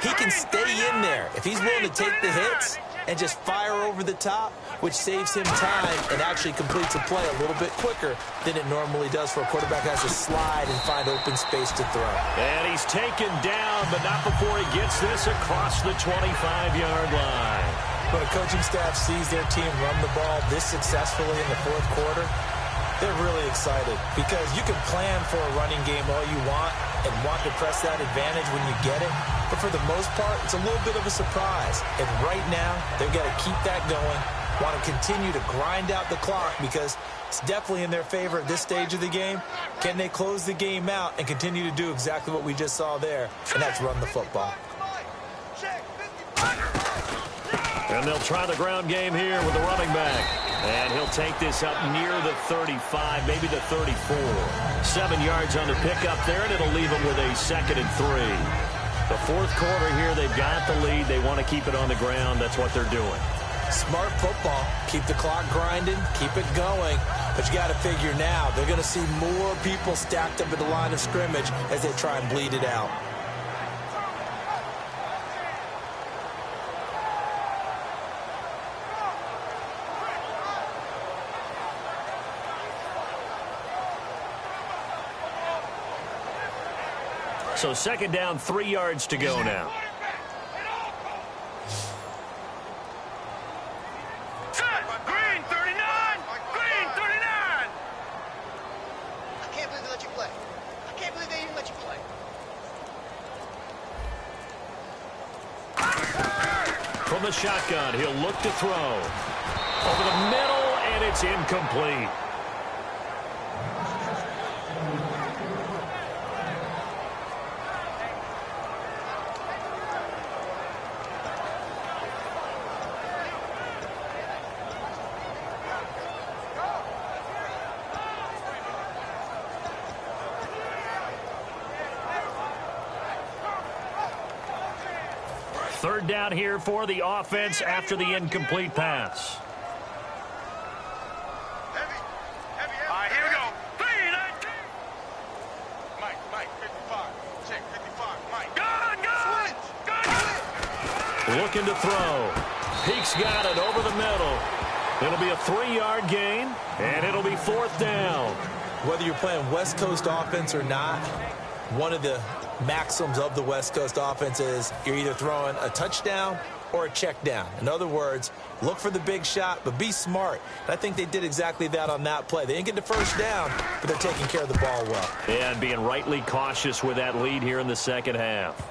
he can stay in there. If he's willing to take the hits and just fire over the top, which saves him time and actually completes a play a little bit quicker than it normally does for a quarterback who has to slide and find open space to throw. And he's taken down, but not before he gets this across the 25-yard line. When a coaching staff sees their team run the ball this successfully in the fourth quarter, they're really excited because you can plan for a running game all you want and want to press that advantage when you get it. But for the most part, it's a little bit of a surprise. And right now, they've got to keep that going, want to continue to grind out the clock because it's definitely in their favor at this stage of the game. Can they close the game out and continue to do exactly what we just saw there, and that's run the football. And they'll try the ground game here with the running back. And he'll take this up near the 35, maybe the 34. 7 yards on the pickup there, and it'll leave them with a 2nd and 3. The fourth quarter here, they've got the lead. They want to keep it on the ground. That's what they're doing. Smart football. Keep the clock grinding, keep it going. But you got to figure now, they're going to see more people stacked up at the line of scrimmage as they try and bleed it out. So second down, 3 yards to go now. Green 39! Green 39! I can't believe they let you play. I can't believe they even let you play. From the shotgun, he'll look to throw. Over the middle, and it's incomplete. Third down here for the offense after the incomplete pass. Heavy. All right, here we go. 3-19. Mike, 55. Check, 55. Mike. Gun! Looking to throw. Peek's got it over the middle. It'll be a 3-yard gain, and it'll be fourth down. Whether you're playing West Coast offense or not, one of the maxims of the West Coast offense is you're either throwing a touchdown or a check down. In other words, look for the big shot, but be smart. And I think they did exactly that on that play. They didn't get the first down, but they're taking care of the ball well. And being rightly cautious with that lead here in the second half.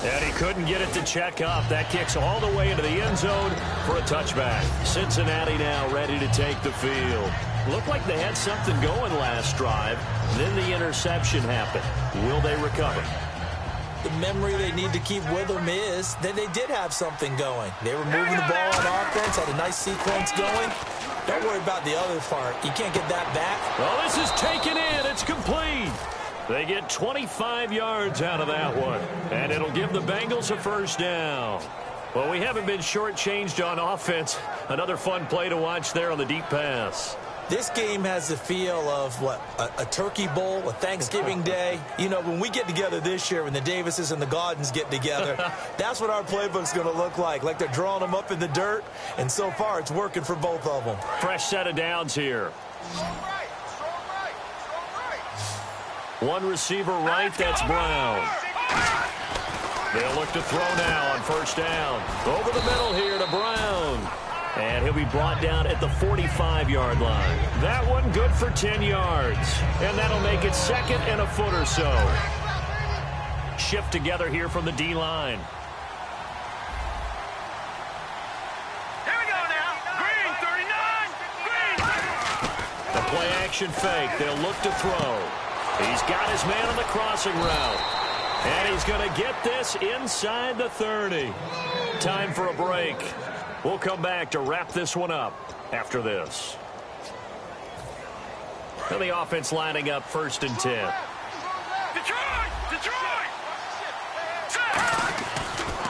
And he couldn't get it to check up. That kicks all the way into the end zone for a touchback. Cincinnati now ready to take the field. Looked like they had something going last drive. Then the interception happened. Will they recover? The memory they need to keep with them is that they did have something going. They were moving the ball on offense, had a nice sequence going. Don't worry about the other part. You can't get that back. Well, this is taken in. It's complete. They get 25 yards out of that one. And it'll give the Bengals a first down. Well, we haven't been shortchanged on offense. Another fun play to watch there on the deep pass. This game has the feel of, what, a turkey bowl, a Thanksgiving day. You know, when we get together this year, when the Davises and the Gaudens get together, that's what our playbook's going to look like they're drawing them up in the dirt, and so far it's working for both of them. Fresh set of downs here. Strong right. One receiver right, that's Brown. They'll look to throw now on first down. Over the middle here to Brown. And he'll be brought down at the 45-yard line. That one good for 10 yards. And that'll make it second and a foot or so. Shift together here from the D-line. Here we go now. Green 39. Green. The play action fake. They'll look to throw. He's got his man on the crossing route. And he's going to get this inside the 30. Time for a break. We'll come back to wrap this one up after this. And the offense lining up 1st and 10. Detroit.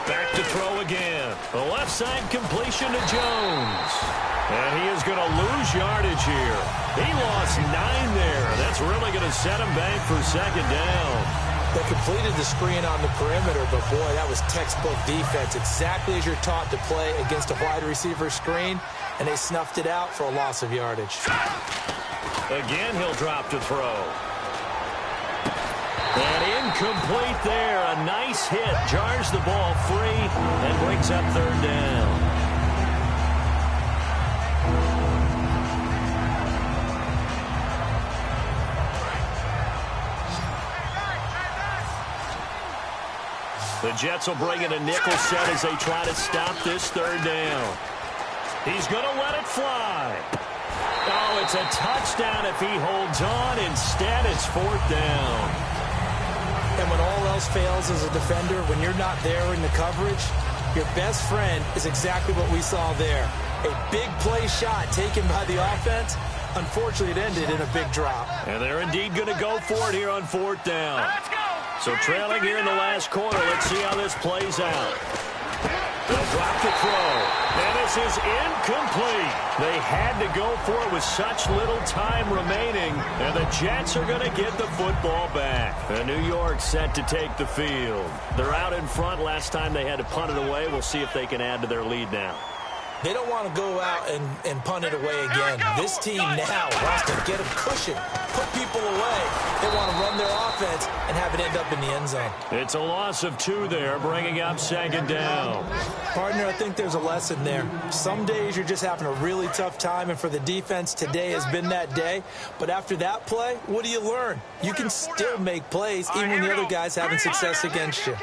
Back to throw again. The left side completion to Jones. And he is going to lose yardage here. He lost 9 there. That's really going to set him back for second down. They completed the screen on the perimeter, but boy, that was textbook defense. Exactly as you're taught to play against a wide receiver screen, and they snuffed it out for a loss of yardage. Again, he'll drop to throw. And incomplete there. A nice hit. Jars the ball free and brings up third down. The Jets will bring in a nickel set as they try to stop this third down. He's going to let it fly. Oh, it's a touchdown if he holds on. Instead, it's fourth down. And when all else fails as a defender, when you're not there in the coverage, your best friend is exactly what we saw there. A big play shot taken by the offense. Unfortunately, it ended in a big drop. And they're indeed going to go for it here on fourth down. Let's go. So trailing here in the last quarter, let's see how this plays out. They'll drop the throw. And this is incomplete. They had to go for it with such little time remaining. And the Jets are going to get the football back. And New York set to take the field. They're out in front. Last time they had to punt it away. We'll see if they can add to their lead now. They don't want to go out and punt it away again. This team now wants to get a cushion, put people away. They want to run their offense and have it end up in the end zone. It's a loss of 2 there, bringing up second down. Partner, I think there's a lesson there. Some days you're just having a really tough time, and for the defense, today has been that day. But after that play, what do you learn? You can still make plays even when the other guy's having success against you.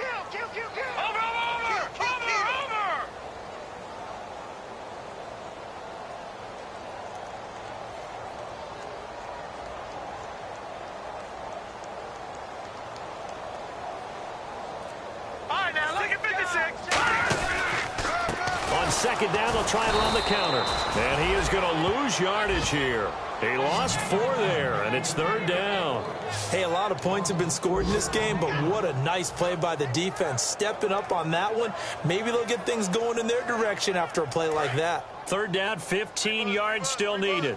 On second down, they'll try and run the counter. And he is going to lose yardage here. He lost 4 there, and it's third down. Hey, a lot of points have been scored in this game, but what a nice play by the defense. Stepping up on that one, maybe they'll get things going in their direction after a play like that. Third down, 15 yards still needed.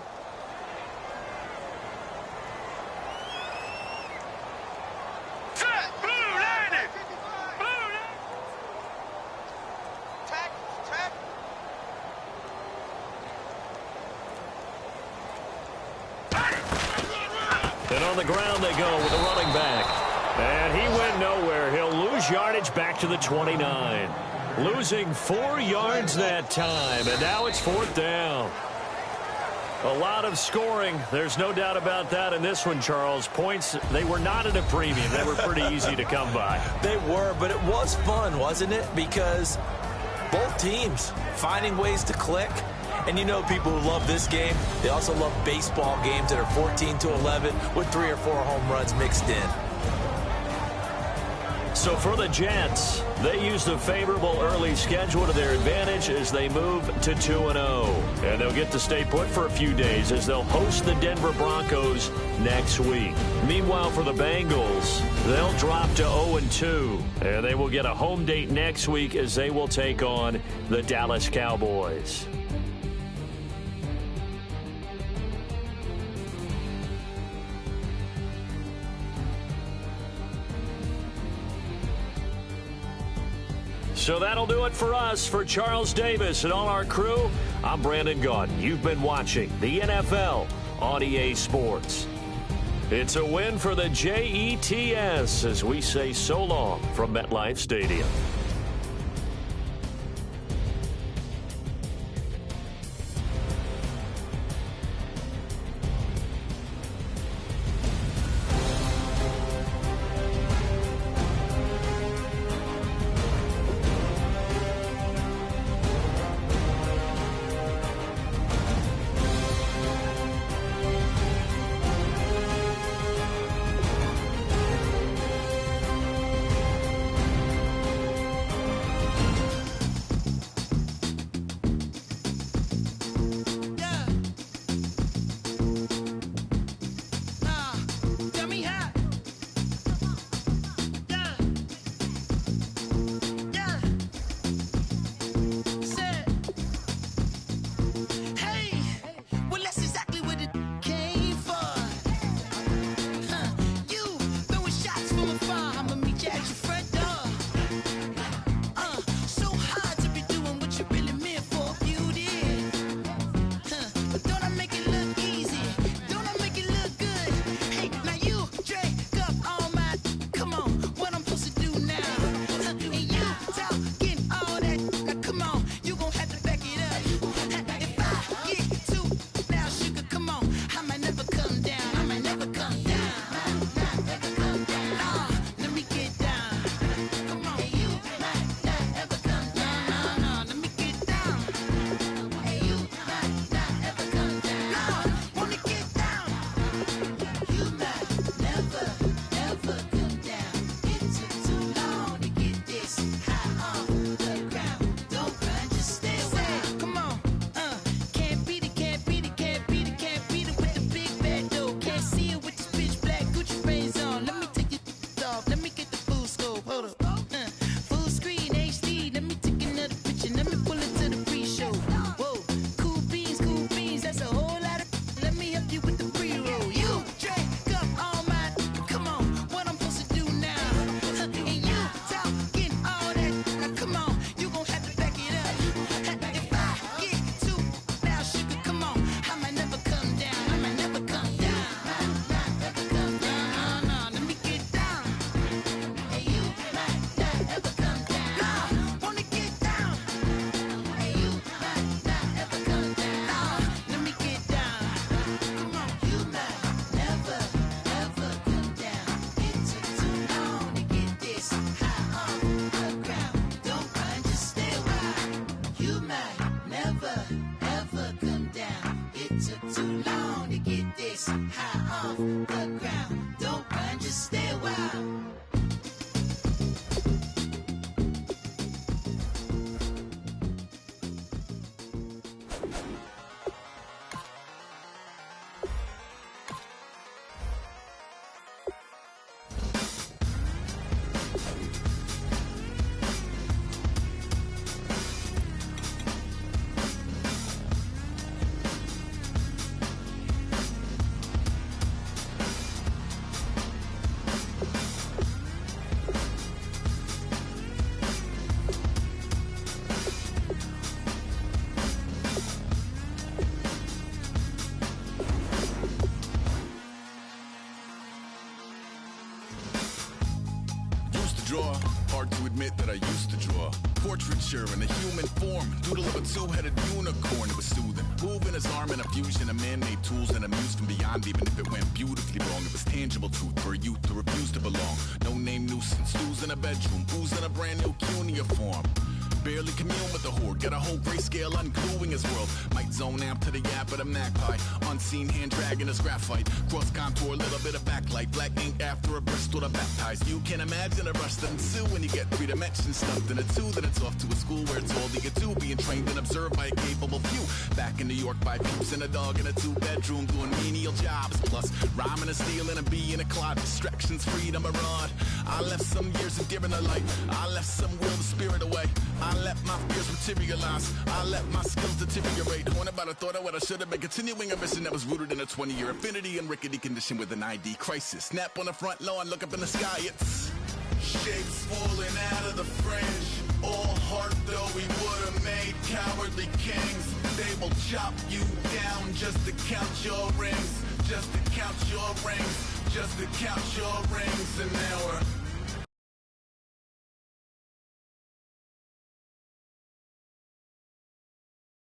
And on the ground they go with the running back. And he went nowhere. He'll lose yardage back to the 29. Losing 4 yards that time. And now it's fourth down. A lot of scoring. There's no doubt about that in this one, Charles. Points, they were not at a premium. They were pretty easy to come by. They were, but it was fun, wasn't it? Because both teams finding ways to click. And you know people who love this game, they also love baseball games that are 14-11 with 3 or 4 home runs mixed in. So for the Jets, they use the favorable early schedule to their advantage as they move to 2-0. And they'll get to stay put for a few days as they'll host the Denver Broncos next week. Meanwhile, for the Bengals, they'll drop to 0-2. And they will get a home date next week as they will take on the Dallas Cowboys. So that'll do it for us. For Charles Davis and all our crew, I'm Brandon Gaudin. You've been watching the NFL on EA Sports. It's a win for the Jets as we say so long from MetLife Stadium. never, ever come down. It took too long to get this high off the ground. Don't run, just stay a while. Hard to admit that I used to draw portraiture in a human form, doodle of a two-headed unicorn. It was soothing, moving his arm in a fusion of man-made tools and amused from beyond. Even if it went beautifully wrong, it was tangible truth for a youth to refuse to belong. No-name nuisance, stews in a bedroom, booze in a brand new cuneiform. Barely commune with the horde, got a whole grayscale ungluing his world. Might zone amp to the yap of the magpie, unseen hand dragging his graphite. Cross contour, little bit of backlight, black ink after a Bristol to baptize. You can imagine a rush that ensue when you get 3 dimensions stuffed in a 2. Then it's off to a school where it's all you get to, being trained and observed by a capable few. Back in New York by peeps and a dog in a 2-bedroom, doing menial jobs. Plus rhyming and stealing, a bee in a clod, distractions, freedom, a rod. I left some years endearing the light, I left some will the spirit away. I let my fears materialize, I let my skills deteriorate. Haunted by the thought of what I should have been, continuing a mission that was rooted in a 20-year affinity and rickety condition with an ID crisis. Snap on the front lawn, look up in the sky, it's shapes falling out of the fringe. All heart though we would have made cowardly kings. They will chop you down just to count your rings, just to count your rings, just to count your rings. And now we're